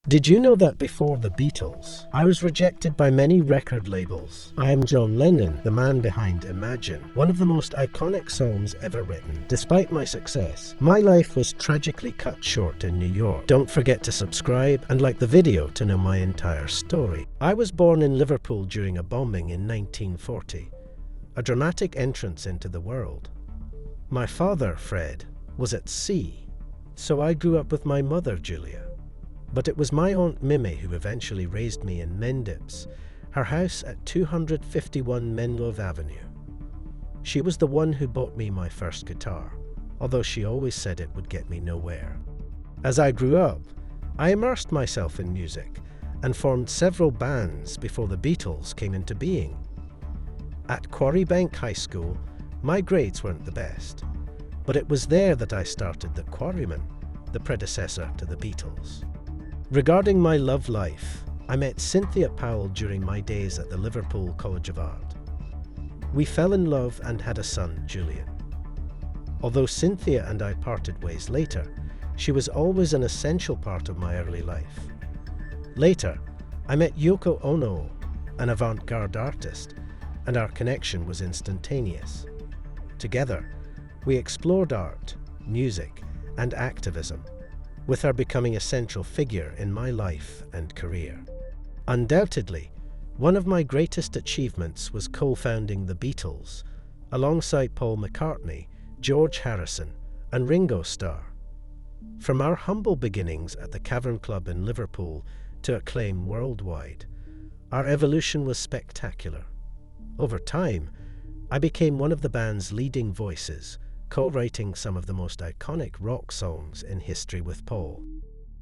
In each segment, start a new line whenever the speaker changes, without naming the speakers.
Did you know that before the Beatles, I was rejected by many record labels? I am John Lennon, the man behind Imagine, one of the most iconic songs ever written. Despite my success, my life was tragically cut short in New York. Don't forget to subscribe and like the video to know my entire story. I was born in Liverpool during a bombing in 1940, a dramatic entrance into the world. My father, Fred, was at sea, so I grew up with my mother, Julia. But it was my Aunt Mimi who eventually raised me in Mendips, her house at 251 Menlove Avenue. She was the one who bought me my first guitar, although she always said it would get me nowhere. As I grew up, I immersed myself in music and formed several bands before the Beatles came into being. At Quarrybank High School, my grades weren't the best, but it was there that I started the Quarrymen, the predecessor to the Beatles. Regarding my love life, I met Cynthia Powell during my days at the Liverpool College of Art. We fell in love and had a son, Julian. Although Cynthia and I parted ways later, she was always an essential part of my early life. Later, I met Yoko Ono, an avant-garde artist, and our connection was instantaneous. Together, we explored art, music, and activism, with her becoming a central figure in my life and career. Undoubtedly, one of my greatest achievements was co-founding the Beatles, alongside Paul McCartney, George Harrison, and Ringo Starr. From our humble beginnings at the Cavern Club in Liverpool to acclaim worldwide, our evolution was spectacular. Over time, I became one of the band's leading voices, co-writing some of the most iconic rock songs in history with Paul.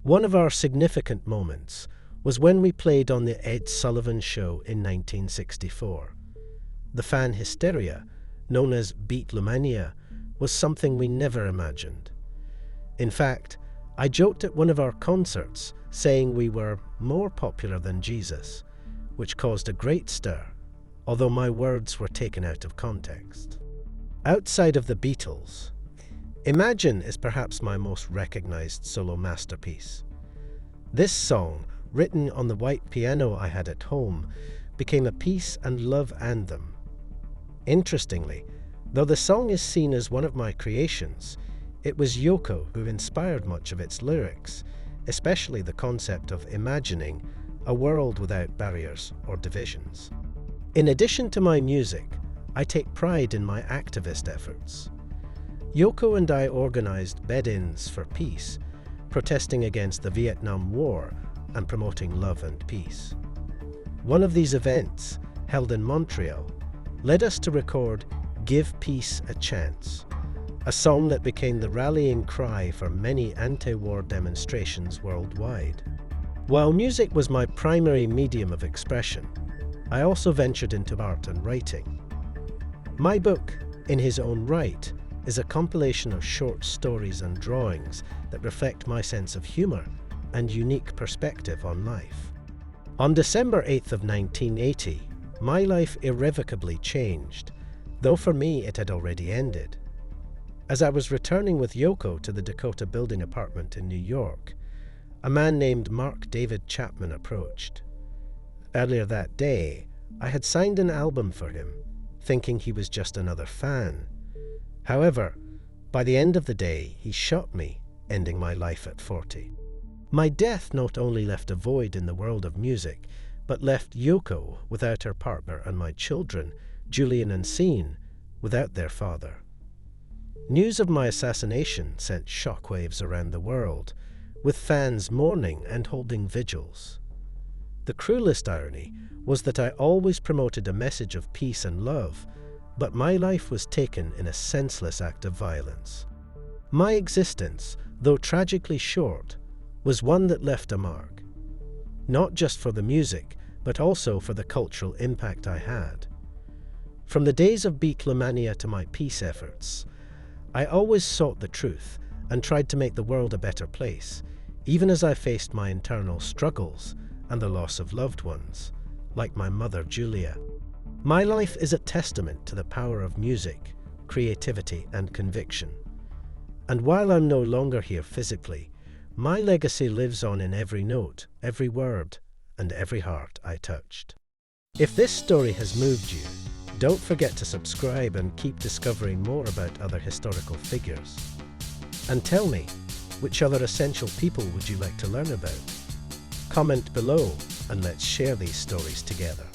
One of our significant moments was when we played on the Ed Sullivan Show in 1964. The fan hysteria, known as Beatlemania, was something we never imagined. In fact, I joked at one of our concerts, saying we were more popular than Jesus, which caused a great stir, although my words were taken out of context. Outside of the Beatles, Imagine is perhaps my most recognized solo masterpiece. This song, written on the white piano I had at home, became a peace and love anthem. Interestingly, though the song is seen as one of my creations, it was Yoko who inspired much of its lyrics, especially the concept of imagining a world without barriers or divisions. In addition to my music, I take pride in my activist efforts. Yoko and I organized bed-ins for peace, protesting against the Vietnam War and promoting love and peace. One of these events, held in Montreal, led us to record Give Peace a Chance, a song that became the rallying cry for many anti-war demonstrations worldwide. While music was my primary medium of expression, I also ventured into art and writing. My book, In His Own Right, is a compilation of short stories and drawings that reflect my sense of humor and unique perspective on life. On December 8th of 1980, my life irrevocably changed, though for me it had already ended. As I was returning with Yoko to the Dakota Building apartment in New York, a man named Mark David Chapman approached. Earlier that day, I had signed an album for him, thinking he was just another fan. However, by the end of the day, he shot me, ending my life at 40. My death not only left a void in the world of music, but left Yoko without her partner and my children, Julian and Sean, without their father. News of my assassination sent shockwaves around the world, with fans mourning and holding vigils. The cruelest irony was that I always promoted a message of peace and love, but my life was taken in a senseless act of violence. My existence, though tragically short, was one that left a mark, not just for the music, but also for the cultural impact I had. From the days of Beatlemania to my peace efforts, I always sought the truth and tried to make the world a better place, even as I faced my internal struggles and the loss of loved ones, like my mother Julia. My life is a testament to the power of music, creativity, and conviction. And while I'm no longer here physically, My legacy lives on in every note, every word, and every heart I touched. If this story has moved you, don't forget to subscribe and keep discovering more about other historical figures. And tell me, which other essential people would you like to learn about? Comment below and let's share these stories together.